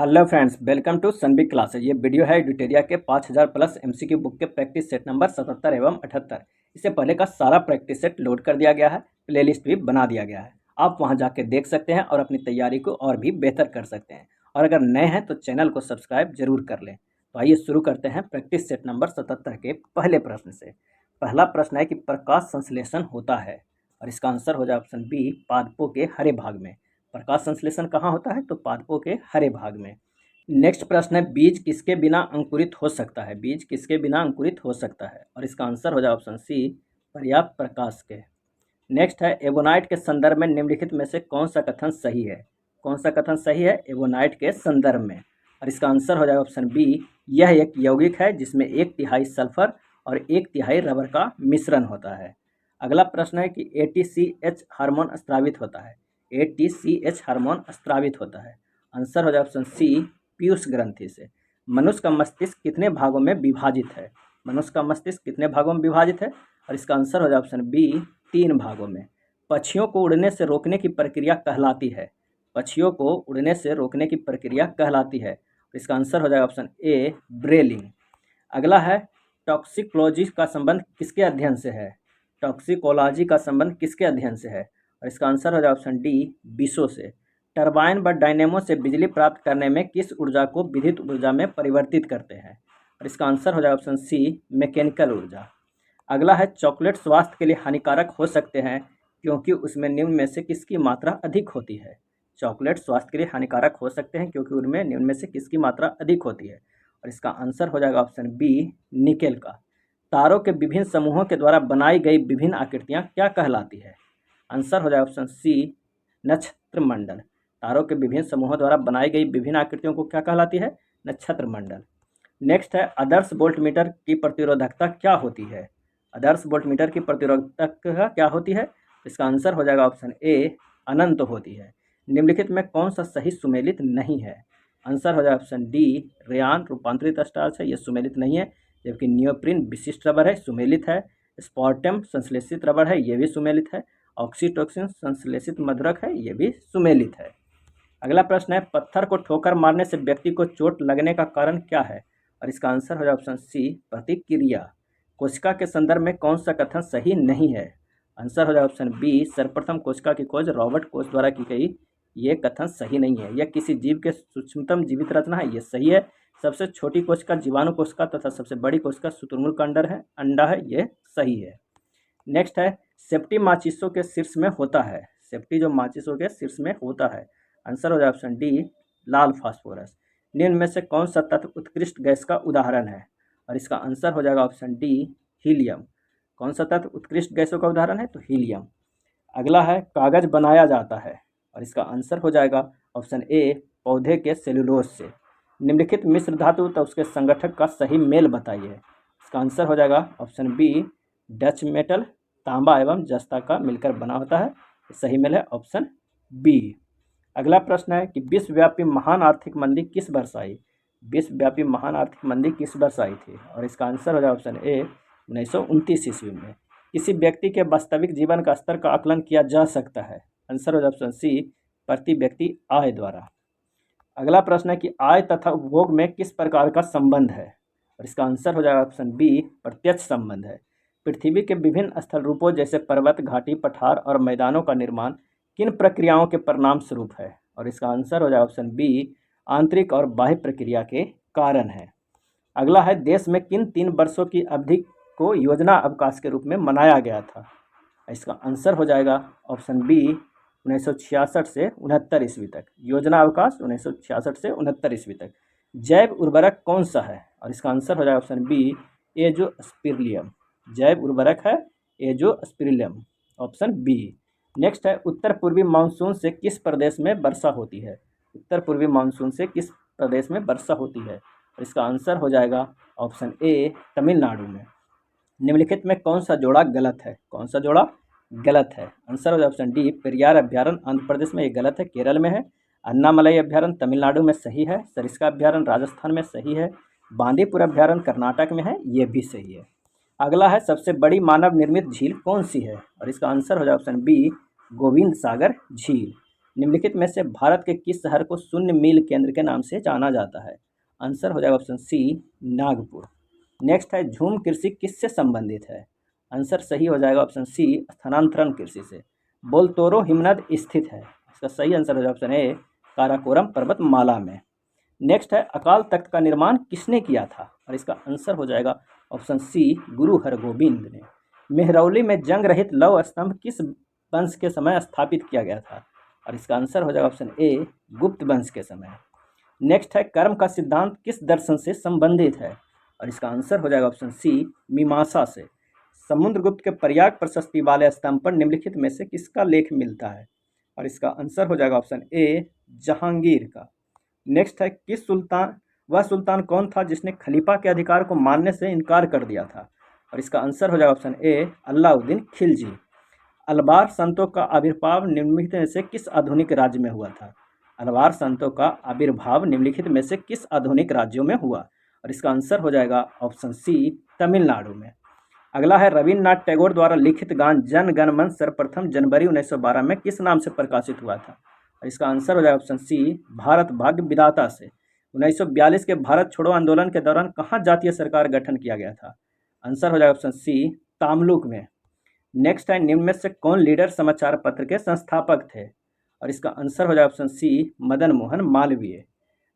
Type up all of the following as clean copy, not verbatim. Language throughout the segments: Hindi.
हेलो फ्रेंड्स, वेलकम टू सनबिग क्लासेज। ये वीडियो है एडिटेरिया के 5000 प्लस एमसीक्यू बुक के प्रैक्टिस सेट नंबर 77 एवं 78। इससे पहले का सारा प्रैक्टिस सेट लोड कर दिया गया है, प्लेलिस्ट भी बना दिया गया है। आप वहां जाके देख सकते हैं और अपनी तैयारी को और भी बेहतर कर सकते हैं। और अगर नए हैं तो चैनल को सब्सक्राइब जरूर कर लें। तो आइए शुरू करते हैं प्रैक्टिस सेट नंबर 77 के पहले प्रश्न से। पहला प्रश्न है कि प्रकाश संश्लेषण होता है, और इसका आंसर हो जाए ऑप्शन बी, पादपों के हरे भाग में। प्रकाश संश्लेषण कहाँ होता है? तो पादपों के हरे भाग में। नेक्स्ट प्रश्न है, बीज किसके बिना अंकुरित हो सकता है? बीज किसके बिना अंकुरित हो सकता है? और इसका आंसर हो जाए ऑप्शन सी, पर्याप्त प्रकाश के। नेक्स्ट है, एवोनाइट के संदर्भ में निम्नलिखित में से कौन सा कथन सही है? कौन सा कथन सही है एवोनाइट के संदर्भ में? और इसका आंसर हो जाए ऑप्शन बी, यह एक यौगिक है जिसमें 1/3 सल्फर और 1/3 रबर का मिश्रण होता है। अगला प्रश्न है कि ATCH हार्मोन स्रावित होता है। ATCH हार्मोन स्रावित होता है। आंसर हो जाए ऑप्शन सी, पीयूष ग्रंथि से। मनुष्य का मस्तिष्क कितने भागों में विभाजित है? मनुष्य का मस्तिष्क कितने भागों में विभाजित है? और इसका आंसर हो जाए ऑप्शन बी, 3 भागों में। पक्षियों को उड़ने से रोकने की प्रक्रिया कहलाती है। पक्षियों को उड़ने से रोकने की प्रक्रिया कहलाती है। इसका आंसर हो जाएगा ऑप्शन ए, ब्रेलिंग। अगला है, टॉक्सिकोलॉजी का संबंध किसके अध्ययन से है? टॉक्सिकोलॉजी का संबंध किसके अध्ययन से है? और इसका आंसर हो जाए ऑप्शन डी, विषों से। टरबाइन व डायनेमो से बिजली प्राप्त करने में किस ऊर्जा को विद्युत ऊर्जा में परिवर्तित करते हैं? और इसका आंसर हो जाए ऑप्शन सी, मैकेनिकल ऊर्जा। अगला है, चॉकलेट स्वास्थ्य के लिए हानिकारक हो सकते हैं क्योंकि उसमें निम्न में से किसकी मात्रा अधिक होती है? चॉकलेट स्वास्थ्य के लिए हानिकारक हो सकते हैं क्योंकि उनमें निम्न में से किसकी मात्रा अधिक होती है? और इसका आंसर हो जाएगा ऑप्शन बी, निकेल का। तारों के विभिन्न समूहों के द्वारा बनाई गई विभिन्न आकृतियां क्या कहलाती है? आंसर हो जाए ऑप्शन सी, नक्षत्र मंडल। तारों के विभिन्न समूहों द्वारा बनाई गई विभिन्न आकृतियों को क्या कहलाती है? नक्षत्र मंडल। नेक्स्ट है, आदर्श वोल्टमीटर की प्रतिरोधकता क्या होती है? आदर्श वोल्टमीटर की प्रतिरोधकता क्या होती है? इसका आंसर हो जाएगा ऑप्शन ए, अनंत होती है। निम्नलिखित में कौन सा सही सुमेलित नहीं है? आंसर हो जाए ऑप्शन डी, रेयान रूपांतरित स्टार्च है, ये सुमेलित नहीं है। जबकि नियोप्रिन विशिष्ट रबर है, सुमेलित है। स्पॉर्टम संश्लेषित रबर है, ये भी सुमेलित है। ऑक्सीटोक्सिन संश्लेषित मधुरक है, ये भी सुमेलित है। अगला प्रश्न है, पत्थर को ठोकर मारने से व्यक्ति को चोट लगने का कारण क्या है? और इसका आंसर हो जाए ऑप्शन सी, प्रतिक्रिया। कोशिका के संदर्भ में कौन सा कथन सही नहीं है? आंसर हो जाए ऑप्शन बी, सर्वप्रथम कोशिका की खोज रॉबर्ट कोच द्वारा की गई, ये कथन सही नहीं है। यह किसी जीव के सूक्ष्मतम जीवित रचना है, ये सही है। सबसे छोटी कोशिका जीवाणु कोशिका तथा सबसे बड़ी कोशिका शुतुरमुर्ग का अंडा है, ये सही है। नेक्स्ट है, सेफ्टी माचिसों के शीर्ष में होता है। सेफ्टी जो माचिसों के शीर्ष में होता है। आंसर हो जाए ऑप्शन डी, लाल फास्फोरस। निम्न में से कौन सा तत्व उत्कृष्ट गैस का उदाहरण है? और इसका आंसर हो जाएगा ऑप्शन डी, हीलियम। कौन सा तत्व उत्कृष्ट गैसों का उदाहरण है? तो हीलियम। अगला है, कागज बनाया जाता है, और इसका आंसर हो जाएगा ऑप्शन ए, पौधे के सेलुलोज से। निम्नलिखित मिश्र धातु तो उसके संगठक का सही मेल बताइए। इसका आंसर हो जाएगा ऑप्शन बी, डच मेटल, तांबा एवं जस्ता का मिलकर बना होता है, सही मेल है ऑप्शन बी। अगला प्रश्न है कि विश्वव्यापी महान आर्थिक मंदी किस वर्ष आई? विश्वव्यापी महान आर्थिक मंदी किस वर्ष आई थी? और इसका आंसर हो जाए ऑप्शन ए, 1929 ईस्वी में। किसी व्यक्ति के वास्तविक जीवन का स्तर का आकलन किया जा सकता है? आंसर हो जाए ऑप्शन सी, प्रति व्यक्ति आय द्वारा। अगला प्रश्न है कि आय तथा उपभोग में किस प्रकार का संबंध है? और इसका आंसर हो जाएगा ऑप्शन बी, प्रत्यक्ष संबंध है। पृथ्वी के विभिन्न स्थल रूपों जैसे पर्वत, घाटी, पठार और मैदानों का निर्माण किन प्रक्रियाओं के परिणाम स्वरूप है? और इसका आंसर हो जाए ऑप्शन बी, आंतरिक और बाह्य प्रक्रिया के कारण है। अगला है, देश में किन 3 वर्षों की अवधि को योजना अवकाश के रूप में मनाया गया था? इसका आंसर हो जाएगा ऑप्शन बी, 1966 से 69 ईस्वी तक। योजना अवकाश 1966 से 69 ईस्वी तक। जैव उर्वरक कौन सा है? और इसका आंसर हो जाए ऑप्शन बी, एजोस्पिरिलियम। जैव उर्वरक है एजोस्पिरिलियम, ऑप्शन बी। नेक्स्ट है, उत्तर पूर्वी मानसून से किस प्रदेश में वर्षा होती है? उत्तर पूर्वी मानसून से किस प्रदेश में वर्षा होती है? और इसका आंसर हो जाएगा ऑप्शन ए, तमिलनाडु में। निम्नलिखित में कौन सा जोड़ा गलत है? कौन सा जोड़ा गलत है? आंसर हो जाए ऑप्शन डी, पेरियार अभ्यारण्य आंध्र प्रदेश में, ये गलत है, केरल में है। अन्नामलई अभ्यारण्य तमिलनाडु में सही है। सरिस्का अभ्यारण्य राजस्थान में सही है। बांदीपुर अभ्यारण्य कर्नाटक में है, ये भी सही है। अगला है, सबसे बड़ी मानव निर्मित झील कौन सी है? और इसका आंसर हो जाए ऑप्शन बी, गोविंद सागर झील। निम्नलिखित में से भारत के किस शहर को शून्य मील केंद्र के नाम से जाना जाता है? आंसर हो जाएगा ऑप्शन सी, नागपुर। नेक्स्ट है, झूम कृषि किससे संबंधित है? आंसर सही हो जाएगा ऑप्शन सी, स्थानांतरण कृषि से। बोलतोरो हिमनद स्थित है, इसका सही आंसर हो जाएगा ऑप्शन ए, काराकोरम पर्वतमाला में। नेक्स्ट है, अकाल तख्त का निर्माण किसने किया था? और इसका आंसर हो जाएगा ऑप्शन सी, गुरु हरगोबिंद ने। मेहरौली में जंग रहित लौह स्तंभ किस वंश के समय स्थापित किया गया था? और इसका आंसर हो जाएगा ऑप्शन ए, गुप्त वंश के समय। नेक्स्ट है, कर्म का सिद्धांत किस दर्शन से संबंधित है? और इसका आंसर हो जाएगा ऑप्शन सी, मीमांसा से। समुद्रगुप्त के प्रयाग प्रशस्ति वाले स्तंभ पर निम्नलिखित में से किसका लेख मिलता है? और इसका आंसर हो जाएगा ऑप्शन ए, जहांगीर का। नेक्स्ट है, वह सुल्तान कौन था जिसने खलीफा के अधिकार को मानने से इनकार कर दिया था? और इसका आंसर हो जाएगा ऑप्शन ए, अलाउद्दीन खिलजी। अलवार संतों का आविर्भाव निम्नलिखित में से किस आधुनिक राज्य में हुआ था? अलवार संतों का आविर्भाव निम्नलिखित में से किस आधुनिक राज्यों में हुआ? और इसका आंसर हो जाएगा ऑप्शन सी, तमिलनाडु में। अगला है, रविन्द्रनाथ टैगोर द्वारा लिखित गान जन गण मन सर्वप्रथम जनवरी 1912 में किस नाम से प्रकाशित हुआ था? और इसका आंसर हो जाएगा ऑप्शन सी, भारत भाग्य विधाता से। 1942 के भारत छोड़ो आंदोलन के दौरान कहाँ जातीय सरकार गठन किया गया था? आंसर हो जाएगा ऑप्शन सी, तामलुक में। नेक्स्ट है, निम्न में से कौन लीडर समाचार पत्र के संस्थापक थे? और इसका आंसर हो जाएगा ऑप्शन सी, मदन मोहन मालवीय।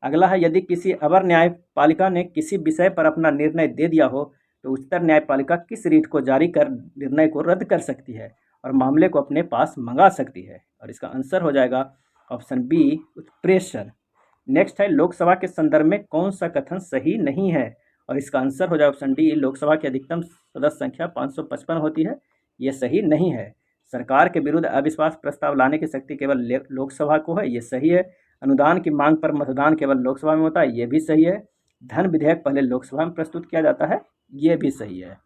अगला है, यदि किसी अवर न्यायपालिका ने किसी विषय पर अपना निर्णय दे दिया हो तो उच्चतर न्यायपालिका किस रीट को जारी कर निर्णय को रद्द कर सकती है और मामले को अपने पास मंगा सकती है? और इसका आंसर हो जाएगा ऑप्शन बी, उत्प्रेषण। नेक्स्ट है, लोकसभा के संदर्भ में कौन सा कथन सही नहीं है? और इसका आंसर हो जाएगा ऑप्शन डी, लोकसभा की अधिकतम सदस्य संख्या 555 होती है, ये सही नहीं है। सरकार के विरुद्ध अविश्वास प्रस्ताव लाने की शक्ति केवल लोकसभा को है, ये सही है। अनुदान की मांग पर मतदान केवल लोकसभा में होता है, ये भी सही है। धन विधेयक पहले लोकसभा में प्रस्तुत किया जाता है, ये भी सही है।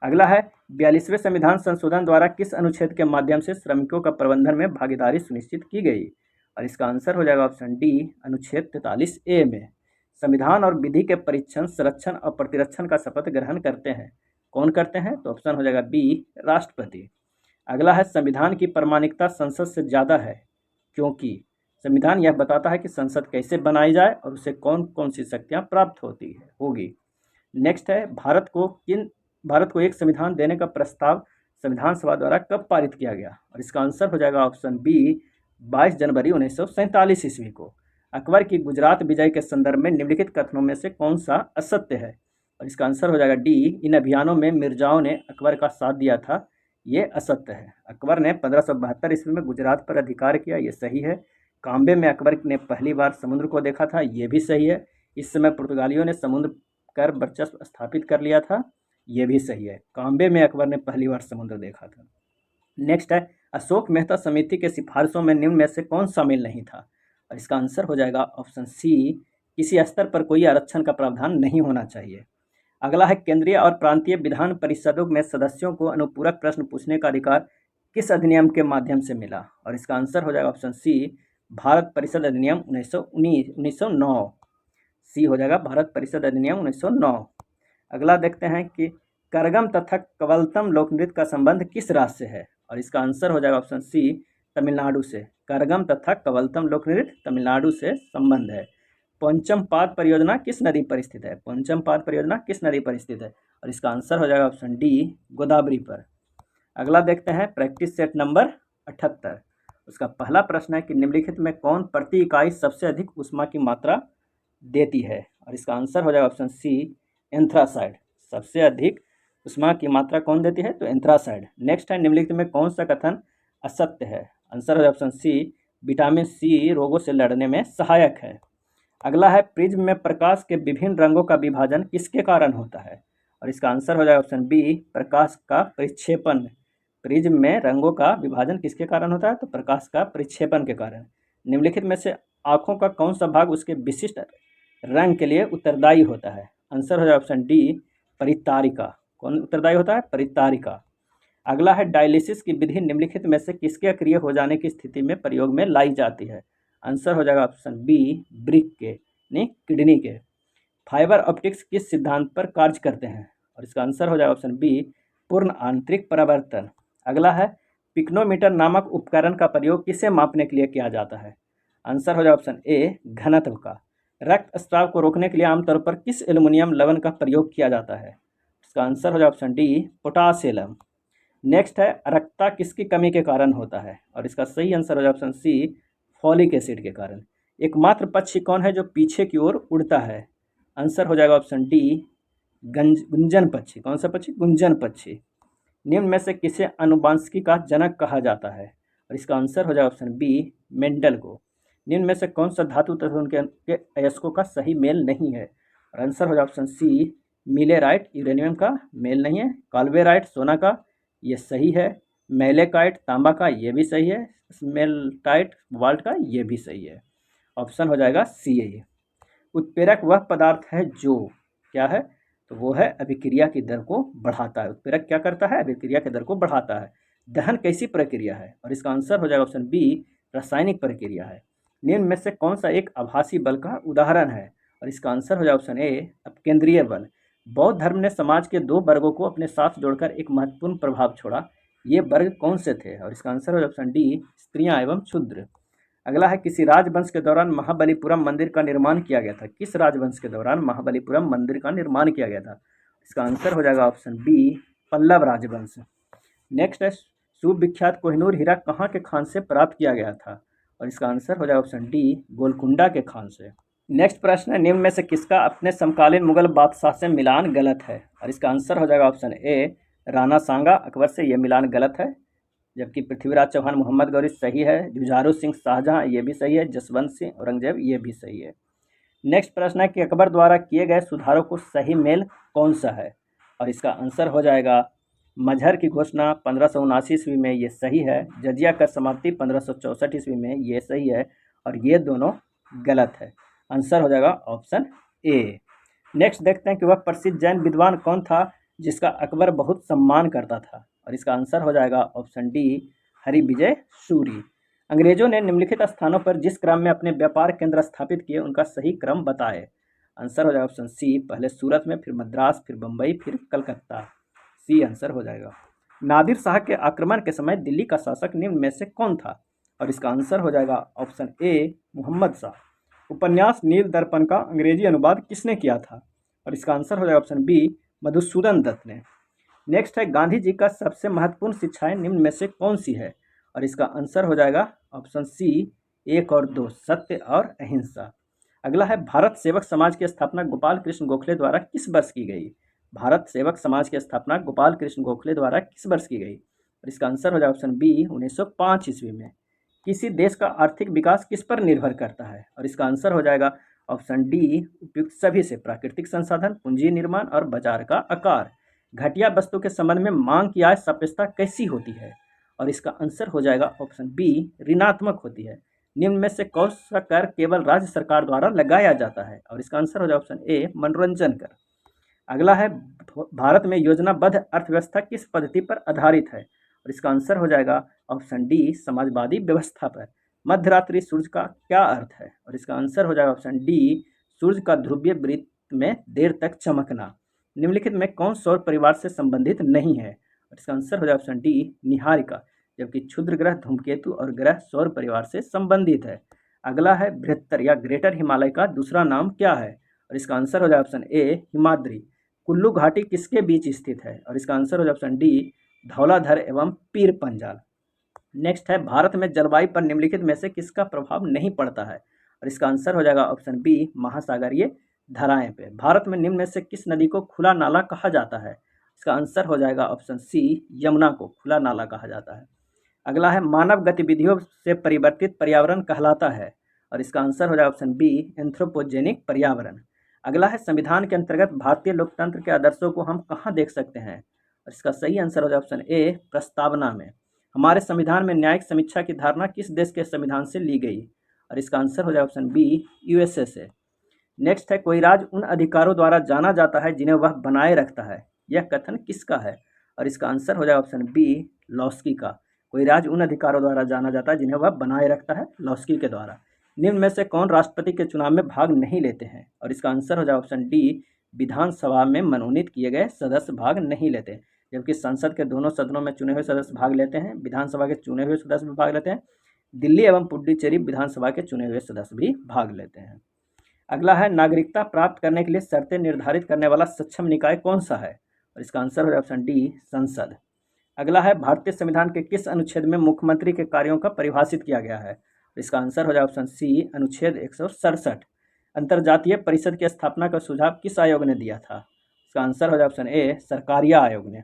अगला है, 42वें संविधान संशोधन द्वारा किस अनुच्छेद के माध्यम से श्रमिकों का प्रबंधन में भागीदारी सुनिश्चित की गई? और इसका आंसर हो जाएगा ऑप्शन डी, अनुच्छेद 43A में। संविधान और विधि के परीक्षण, संरक्षण और प्रतिरक्षण का शपथ ग्रहण करते हैं, कौन करते हैं? तो ऑप्शन हो जाएगा बी, राष्ट्रपति। अगला है, संविधान की प्रामाणिकता संसद से ज़्यादा है क्योंकि संविधान यह बताता है कि संसद कैसे बनाई जाए और उसे कौन कौन सी शक्तियाँ प्राप्त होगी। नेक्स्ट है, भारत को एक संविधान देने का प्रस्ताव संविधान सभा द्वारा कब पारित किया गया? और इसका आंसर हो जाएगा ऑप्शन बी, 22 जनवरी 1947 ईस्वी को। अकबर की गुजरात विजय के संदर्भ में निम्नलिखित कथनों में से कौन सा असत्य है? और इसका आंसर हो जाएगा डी, इन अभियानों में मिर्जाओं ने अकबर का साथ दिया था, ये असत्य है। अकबर ने 1572 ईस्वी में गुजरात पर अधिकार किया, ये सही है। काम्बे में अकबर ने पहली बार समुद्र को देखा था, ये भी सही है। इस समय पुर्तगालियों ने समुद्र कर वर्चस्व स्थापित कर लिया था, ये भी सही है। काम्बे में अकबर ने पहली बार समुद्र देखा था। नेक्स्ट है, अशोक मेहता समिति के सिफारिशों में निम्न में से कौन शामिल नहीं था? और इसका आंसर हो जाएगा ऑप्शन सी, किसी स्तर पर कोई आरक्षण का प्रावधान नहीं होना चाहिए। अगला है, केंद्रीय और प्रांतीय विधान परिषदों में सदस्यों को अनुपूरक प्रश्न पूछने का अधिकार किस अधिनियम के माध्यम से मिला? और इसका आंसर हो जाएगा ऑप्शन सी, भारत परिषद अधिनियम 1909। सी हो जाएगा, भारत परिषद अधिनियम 1909। अगला देखते हैं कि करगम तथा कवलतम लोकनृत्य का संबंध किस राज्य से है? और इसका आंसर हो जाएगा ऑप्शन सी, तमिलनाडु से। करगम तथा कवलतम लोकनृत्य तमिलनाडु से संबंध है। पंचमपाद परियोजना किस नदी पर स्थित है? पंचमपाद परियोजना किस नदी पर स्थित है? और इसका आंसर हो जाएगा ऑप्शन डी, गोदावरी पर। अगला देखते हैं प्रैक्टिस सेट नंबर 78। उसका पहला प्रश्न है कि निम्नलिखित में कौन प्रति इकाई सबसे अधिक ऊष्मा की मात्रा देती है? और इसका आंसर हो जाएगा ऑप्शन सी, एंथ्रासाइड। सबसे अधिक ऊष्मा की मात्रा कौन देती है? तो एंथ्रासाइड। नेक्स्ट है, निम्नलिखित में कौन सा कथन असत्य है? आंसर हो जाएगा ऑप्शन सी, विटामिन सी रोगों से लड़ने में सहायक है। अगला है, प्रिज्म में प्रकाश के विभिन्न रंगों का विभाजन किसके कारण होता है? और इसका आंसर हो जाएगा ऑप्शन बी, प्रकाश का परिक्षेपण। प्रिज्म में रंगों का विभाजन किसके कारण होता है? तो प्रकाश का परिक्षेपण के कारण। निम्नलिखित में से आँखों का कौन सा भाग उसके विशिष्ट रंग के लिए उत्तरदायी होता है? आंसर हो जाएगा ऑप्शन डी, परितारिका। कौन उत्तरदायी होता है? परितारिका। अगला है, डायलिसिस की विधि निम्नलिखित में से किसके अक्रिय हो जाने की स्थिति में प्रयोग में लाई जाती है? आंसर हो जाएगा ऑप्शन बी, ब्रिक के यानी किडनी के। फाइबर ऑप्टिक्स किस सिद्धांत पर कार्य करते हैं? और इसका आंसर हो जाएगा ऑप्शन बी, पूर्ण आंतरिक परावर्तन। अगला है, पिक्नोमीटर नामक उपकरण का प्रयोग किसे मापने के लिए किया जाता है? आंसर हो जाएगा ऑप्शन ए घनत्व का। रक्तस्राव को रोकने के लिए आमतौर पर किस एल्युमिनियम लवण का प्रयोग किया जाता है? इसका आंसर हो जाएगा ऑप्शन डी पोटासियम। नेक्स्ट है अरक्ता किसकी कमी के कारण होता है? और इसका सही आंसर हो जाएगा ऑप्शन सी फॉलिक एसिड के कारण। एकमात्र पक्षी कौन है जो पीछे की ओर उड़ता है? आंसर हो जाएगा ऑप्शन डी गुंजन पक्षी। कौन सा पक्षी? गुंजन पक्षी। निम्न में से किसे आनुवंशिकी का जनक कहा जाता है? और इसका आंसर हो जाएगा ऑप्शन बी मेंडल को। निम्न में से कौन सा धातु तथा उनके अयस्कों का सही मेल नहीं है? और आंसर हो जाएगा ऑप्शन सी मिलेराइट यूरेनियम का मेल नहीं है। कॉल्वेराइट सोना का, ये सही है। मैलेकाइट तांबा का, ये भी सही है। स्मेल्टाइट वाल्ट का, ये भी सही है। ऑप्शन हो जाएगा सी है। उत्प्रेरक वह पदार्थ है जो क्या है? तो वो है अभिक्रिया की दर को बढ़ाता है। उत्प्रेरक क्या करता है? अभिक्रिया की दर को बढ़ाता है। दहन कैसी प्रक्रिया है? और इसका आंसर हो जाएगा ऑप्शन बी रासायनिक प्रक्रिया है। निम्न में से कौन सा एक आभासी बल का उदाहरण है? और इसका आंसर हो जाएगा ऑप्शन ए अपकेंद्रीय बल। बौद्ध धर्म ने समाज के दो वर्गों को अपने साथ जोड़कर एक महत्वपूर्ण प्रभाव छोड़ा। ये वर्ग कौन से थे? और इसका आंसर हो जाएगा ऑप्शन डी स्त्रियां एवं क्षुद्र। अगला है किसी राजवंश के दौरान महाबलीपुरम मंदिर का निर्माण किया गया था? किस राजवंश के दौरान महाबलीपुरम मंदिर का निर्माण किया गया था? इसका आंसर हो जाएगा ऑप्शन बी पल्लव राजवंश। नेक्स्ट है सुविख्यात कोहिनूर हीरा कहाँ के खान से प्राप्त किया गया था? और इसका आंसर हो जाएगा ऑप्शन डी गोलकुंडा के खान से। नेक्स्ट प्रश्न है निम्न में से किसका अपने समकालीन मुगल बादशाह से मिलान गलत है? और इसका आंसर हो जाएगा ऑप्शन ए राणा सांगा अकबर से ये मिलान गलत है। जबकि पृथ्वीराज चौहान मोहम्मद गौरी सही है। जुझारू सिंह शाहजहां ये भी सही है। जसवंत सिंह औरंगजेब ये भी सही है। नेक्स्ट प्रश्न है कि अकबर द्वारा किए गए सुधारों को सही मेल कौन सा है? और इसका आंसर हो जाएगा मजहर की घोषणा 1579 ईस्वी में, ये सही है। जजिया कर समाप्ति 1564 ईस्वी में, ये सही है। और ये दोनों गलत है। आंसर हो जाएगा ऑप्शन ए। नेक्स्ट देखते हैं कि वह प्रसिद्ध जैन विद्वान कौन था जिसका अकबर बहुत सम्मान करता था? और इसका आंसर हो जाएगा ऑप्शन डी हरिविजय सूरी। अंग्रेजों ने निम्नलिखित स्थानों पर जिस क्रम में अपने व्यापार केंद्र स्थापित किए उनका सही क्रम बताए। आंसर हो जाएगा ऑप्शन सी पहले सूरत में, फिर मद्रास, फिर बम्बई, फिर कलकत्ता। सी आंसर हो जाएगा। नादिर शाह के आक्रमण के समय दिल्ली का शासक निम्न में से कौन था? और इसका आंसर हो जाएगा ऑप्शन ए मोहम्मद शाह। उपन्यास नील दर्पण का अंग्रेजी अनुवाद किसने किया था? और इसका आंसर हो जाएगा ऑप्शन बी मधुसूदन दत्त ने। नेक्स्ट है गांधी जी का सबसे महत्वपूर्ण शिक्षाएं निम्न में से कौन सी है? और इसका आंसर हो जाएगा ऑप्शन सी 1 और 2 सत्य और अहिंसा। अगला है भारत सेवक समाज की स्थापना गोपाल कृष्ण गोखले द्वारा किस वर्ष की गई? भारत सेवक समाज की स्थापना गोपाल कृष्ण गोखले द्वारा किस वर्ष की गई? और इसका आंसर हो जाएगा ऑप्शन बी 1905 ईस्वी में। किसी देश का आर्थिक विकास किस पर निर्भर करता है? और इसका आंसर हो जाएगा ऑप्शन डी उपयुक्त सभी से, प्राकृतिक संसाधन, पूंजी निर्माण और बाजार का आकार। घटिया वस्तु के संबंध में मांग की आय सापेक्षता कैसी होती है? और इसका आंसर हो जाएगा ऑप्शन बी ऋणात्मक होती है। निम्न में से कौन सा कर केवल राज्य सरकार द्वारा लगाया जाता है? और इसका आंसर हो जाएगा ऑप्शन ए मनोरंजन कर। अगला है भारत में योजनाबद्ध अर्थव्यवस्था किस पद्धति पर आधारित है? और इसका आंसर हो जाएगा ऑप्शन डी समाजवादी व्यवस्था पर। मध्यरात्रि सूर्य का क्या अर्थ है? और इसका आंसर हो जाएगा ऑप्शन डी सूर्य का ध्रुवीय वृत्त में देर तक चमकना। निम्नलिखित में कौन सौर परिवार से संबंधित नहीं है? और इसका आंसर हो जाएगा ऑप्शन डी निहारिका। जबकि क्षुद्र ग्रह धूमकेतु और ग्रह सौर परिवार से संबंधित है। अगला है बृहत्तर या ग्रेटर हिमालय का दूसरा नाम क्या है? और इसका आंसर हो जाएगा ऑप्शन ए हिमाद्री। कुल्लू घाटी किसके बीच स्थित है? और इसका आंसर हो जाएगा ऑप्शन डी धौलाधर एवं पीर पंजाल। नेक्स्ट है भारत में जलवायु पर निम्नलिखित में से किसका प्रभाव नहीं पड़ता है? और इसका आंसर हो जाएगा ऑप्शन बी महासागरीय धाराएं पे। भारत में निम्न में से किस नदी को खुला नाला कहा जाता है? इसका आंसर हो जाएगा ऑप्शन सी यमुना को खुला नाला कहा जाता है। अगला है मानव गतिविधियों से परिवर्तित पर्यावरण कहलाता है। और इसका आंसर हो जाएगा ऑप्शन बी एंथ्रोपोजेनिक पर्यावरण। अगला है संविधान के अंतर्गत भारतीय लोकतंत्र के आदर्शों को हम कहाँ देख सकते हैं? और इसका सही आंसर हो जाएगा ऑप्शन ए प्रस्तावना में। हमारे संविधान में न्यायिक समीक्षा की धारणा किस देश के संविधान से ली गई? और इसका आंसर हो जाएगा ऑप्शन बी यूएसए से। नेक्स्ट है कोई राज्य उन अधिकारों द्वारा जाना जाता है जिन्हें वह बनाए रखता है, यह कथन किसका है? और इसका आंसर हो जाएगा ऑप्शन बी लॉस्की का। कोई राज्य उन अधिकारों द्वारा जाना जाता है जिन्हें वह बनाए रखता है, लॉस्की के द्वारा। निम्न में से कौन राष्ट्रपति के चुनाव में भाग नहीं लेते हैं? और इसका आंसर हो जाएगा ऑप्शन डी विधानसभा में मनोनीत किए गए सदस्य भाग नहीं लेते। जबकि संसद के दोनों सदनों में चुने हुए सदस्य भाग लेते हैं, विधानसभा के चुने हुए सदस्य भी भाग लेते हैं, दिल्ली एवं पुडुचेरी विधानसभा के चुने हुए सदस्य भी भाग लेते हैं। अगला है, नागरिकता प्राप्त करने के लिए शर्तें निर्धारित करने वाला सक्षम निकाय कौन सा है? और इसका आंसर हो जाए ऑप्शन डी, संसद। अगला है, भारतीय संविधान के किस अनुच्छेद में मुख्यमंत्री के कार्यों का परिभाषित किया गया है? इसका आंसर हो जाए ऑप्शन सी, अनुच्छेद 167। अंतर्जातीय परिषद की स्थापना का सुझाव किस आयोग ने दिया था? इसका आंसर हो जाए ऑप्शन ए, सरकारिया आयोग ने।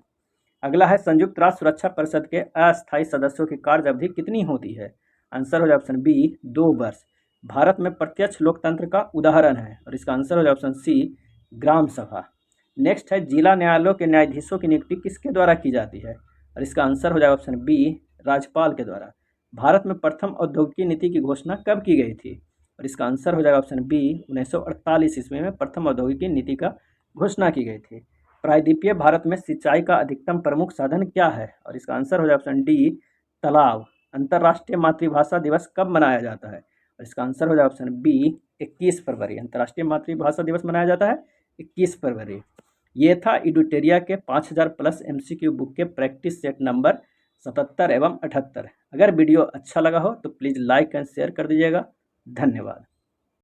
अगला है, संयुक्त राष्ट्र सुरक्षा परिषद के अस्थायी सदस्यों की कार्य अवधि कितनी होती है? आंसर हो जाए ऑप्शन बी, 2 वर्ष। भारत में प्रत्यक्ष लोकतंत्र का उदाहरण है, और इसका आंसर हो जाए ऑप्शन सी, ग्राम सभा। नेक्स्ट है, जिला न्यायालयों के न्यायाधीशों की नियुक्ति किसके द्वारा की जाती है? और इसका आंसर हो जाए ऑप्शन बी, राज्यपाल के द्वारा। भारत में प्रथम औद्योगिक नीति की घोषणा कब की गई थी? और इसका आंसर हो जाएगा ऑप्शन बी, 1948 ईस्वी में प्रथम औद्योगिक नीति का घोषणा की गई थी। प्रायद्वीपीय भारत में सिंचाई का अधिकतम प्रमुख साधन क्या है? और इसका आंसर हो जाए ऑप्शन डी, तालाब। अंतर्राष्ट्रीय मातृभाषा दिवस कब मनाया जाता है? और इसका आंसर हो जाए ऑप्शन बी, 21 फरवरी। अंतर्राष्ट्रीय मातृभाषा दिवस मनाया जाता है 21 फरवरी। ये था एडुटेरिया के 5000 प्लस MCQ बुक के प्रैक्टिस सेट नंबर 77 एवं 78। अगर वीडियो अच्छा लगा हो तो प्लीज़ लाइक एंड शेयर कर दीजिएगा। धन्यवाद।